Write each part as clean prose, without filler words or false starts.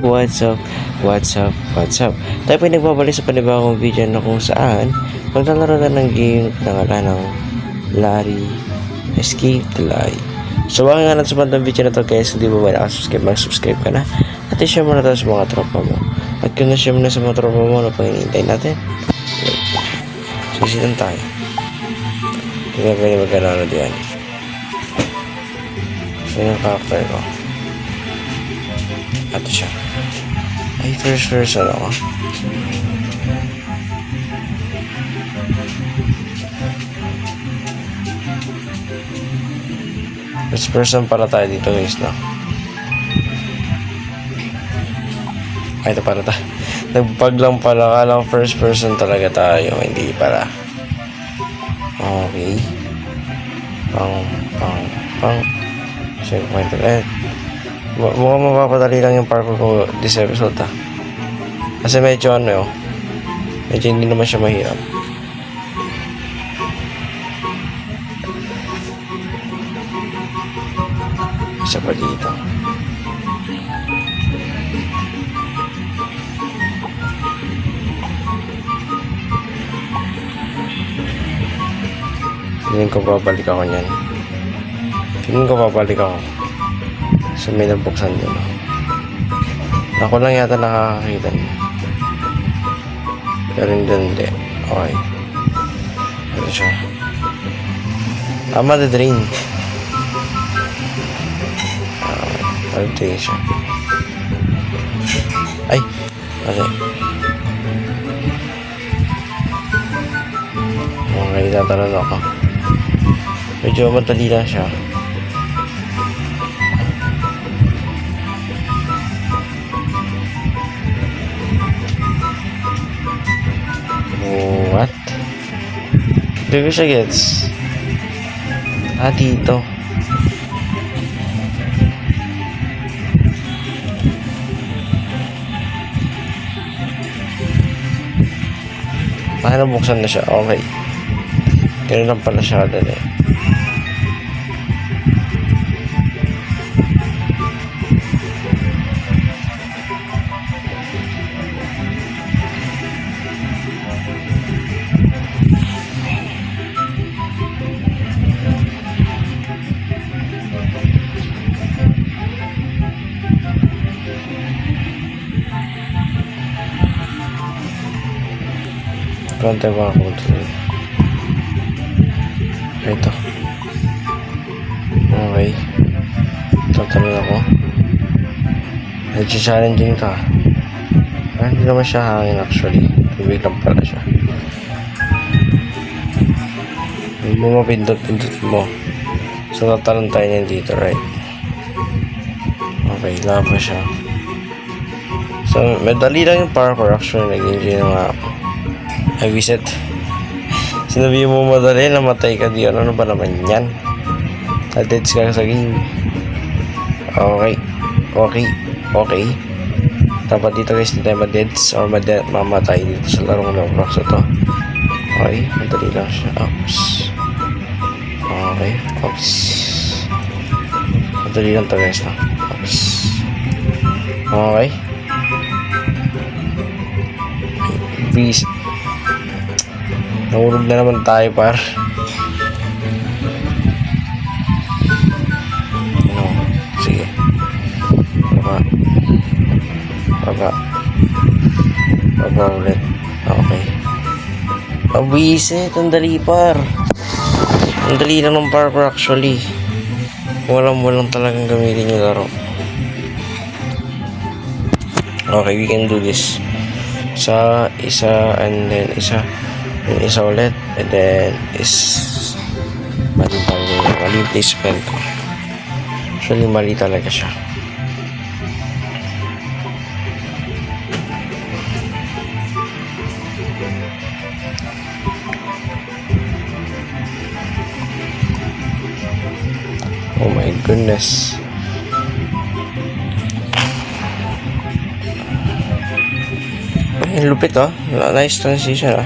What's up? What's up? What's up? Tayo po nagbabalik sa panibagong video na kung saan maglalaro na ng game na ngalan ng Larry Escape the Lie. So baka nga natin sa bandang video na to guys, hindi mo ba nakasubscribe, mag-subscribe ka na at i-share mo na tayo sa mga tropa mo. At kung na-share mo na sa mga tropa mo, ano pa hinihintay natin? Sisitan tayo. Hindi na pwede magkanano diyan. So yung character ko, ito siya. Ay, first person ako. First person pala tayo dito guys, no? Ay, ito pala tayo. Nagpag lang pala. Kala ko first person talaga tayo. Hindi pala. Okay. Pang. Checkpoint ulit. Mukhang mapapadali lang yung parkour ko this episode ha. Kasi medyo ano medyo hindi naman siya mahirap. Isa pa dito. Feeling ko babalik ako niyan. So may nabuksan doon. Ako lang yata nakakakita niya. Pero hindi. Okay. Ito siya. Tama the drain. Ito siya. Ay! Okay. Okay, tatalon ako. Medyo madali lang siya. What? Hindi ko siya gets. Dito. Nabuksan na siya. Okay. Ganun lang pala siya kadali. Konti ba ako dito? Ito. Okay. Tatanong ako. Medyo challenging ka. Hindi naman siya hangin actually. Tubig lang pala siya. Hindi mo mapindot-pindot mo. So tatanong tayo niyan dito, right? Okay, lava siya. So madali lang yung parkour actually. Nag-enjoy na nga ako. Ay, visit. Sinabi mo madali, namatay ka diyan. Ano ba naman yan? Na-deads ka sa game. Okay. Dapat dito guys, hindi tayo ma-deads or mamatay dito sa larong Roblox ito. Okay, madali lang siya. Oops. Madali lang to guys, no? Oops. Okay. Visit. Nahulog na naman tayo par. Sige. Baba ulit. Okay. Pabisit. Ang dali par. Ang dali lang ng parkour actually. Walang talagang gamitin yung laro. Okay, we can do this. Isa and then isa. Yung isa ulit, and then mali yung placement ko. Actually mali talaga siya. Oh my goodness. Ay, lupit nice transition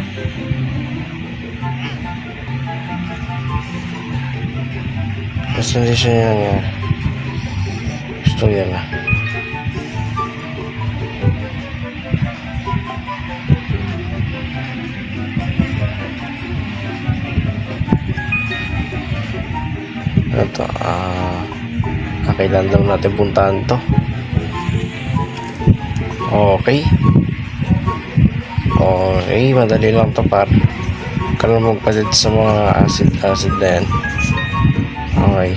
Transition yan. Gusto yan Ito, kailan daw natin puntahan to? Okay. Okay, madali lang to par. Kala magpalit sa mga acid na yan. Okay.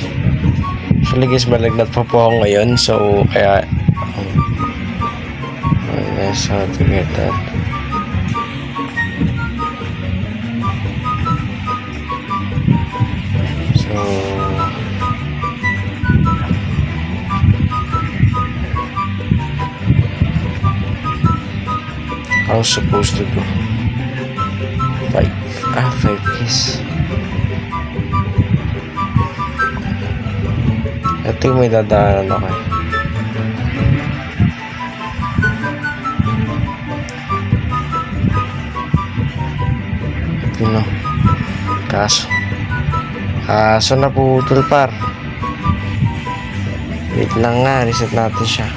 Actually guys, malagnat pa po ako ngayon. So, kaya that's how to get that. So, I was supposed to do 5 keys. Ito yung may dadaanan ako eh. Pino. Kaso naputol par. Wait lang nga, reset natin siya.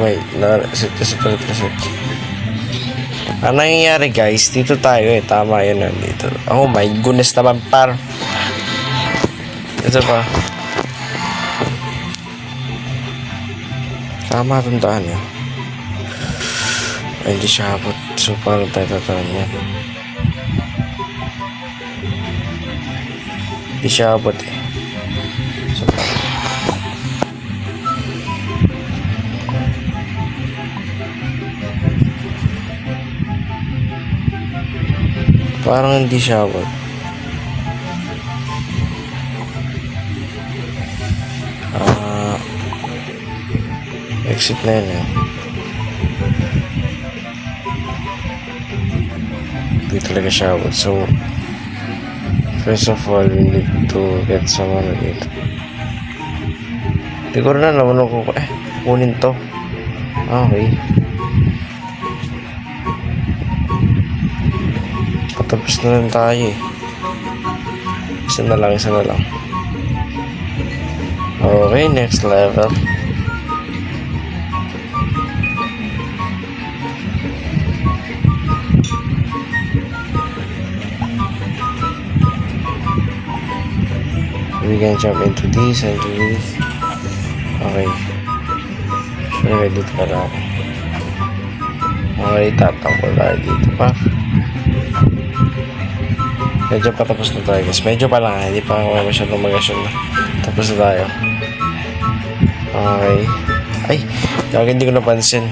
Wait, reset. Ano nangyayari guys? Dito tayo eh. Tama yun nandito. Oh my goodness naman par. Ito pa. Tama tandaan yun. Ay, hindi siya abot. So, paano tayo tataan yan? Hindi siya abot eh. So, parang hindi siya abot. Exit na yun eh. Hindi talaga siya abot. So, first of all, we need to get someone dito. Hindi ko rin alam ano ko. Kunin to. Okay. Patapos na lang tayo eh. Isa na lang. Okay, next level. We can jump into this and do this. Okay. Sure, dito ka lang. Okay, tatangkol tayo dito pa. Medyo patapos na tayo guys. Medyo pa lang ha. Hindi pa ako masyadong mag-asyon na. Tapos na tayo. Okay. Ay! Hindi ko napansin.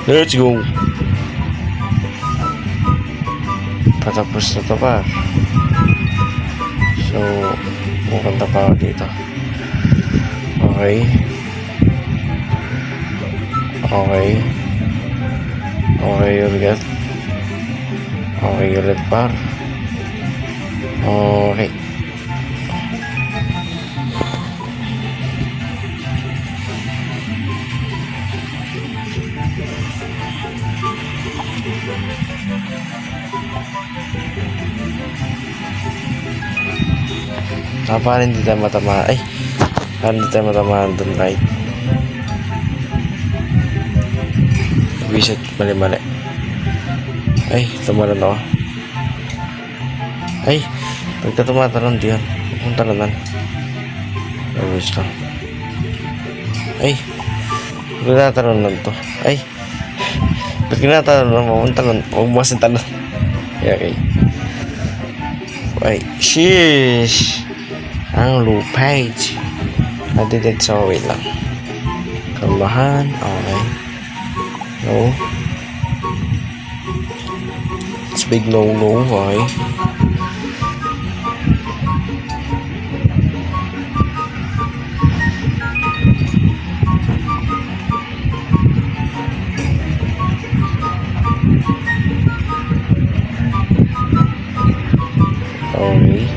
Let's go! Patapos na ito pa. So, mukanta pa ako dito. Okay. Okay ulit. Okay ulit par. Okay. Paano hindi tayo matamaan? Ay! Paano hindi tayo matamaan dun, right? Visit, mali. Ay, tumalon ako. Ay! Pagka tumatalon diyan. Kung talonan. Ayos ka. Ay! Pagka natalonan to. Ay! Pagka natalonan, huwag mo kasing talon. Okay. Ay, sheesh! Ang lupage. Nadidid sa wait lang. Kalmahan. Okay. No. It's big no. Okay. Okay.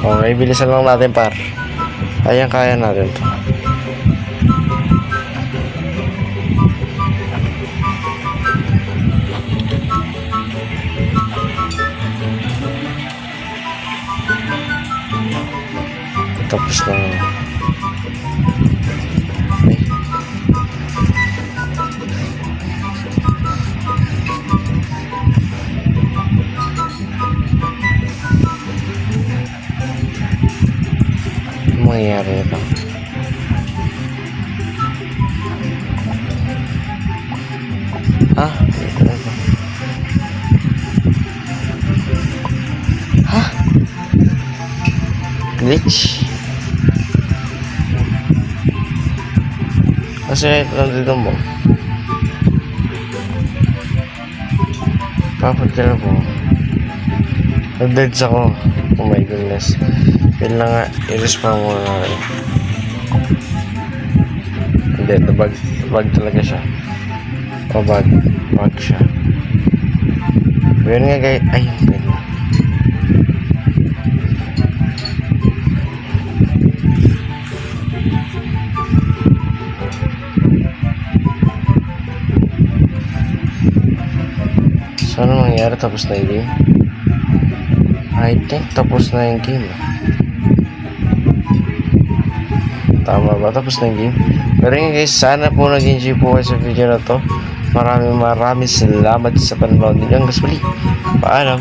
Okay, bilisan lang natin par. Kaya natin to. Tapos na. Ay. Ano mangyayari ito? Ah, ito. Ha? Glitch? Kasi nandito mo. Papadala po. Nag-deads ako. Oh my goodness. Yun lang nga. I-respawn mo na rin. Hindi. Nabag talaga siya. Pabag. Bag siya. Yun nga guys. Ay, yun na. So, ano mangyari? Tapos na yung game? I think tapos na yung game. Tama ba? Tapos na yung game? Pero yun guys, sana po nag-enjoy po kayo sa video na to. Maraming salamat sa panonood ninyo. Hanggang sa muli. Paalam.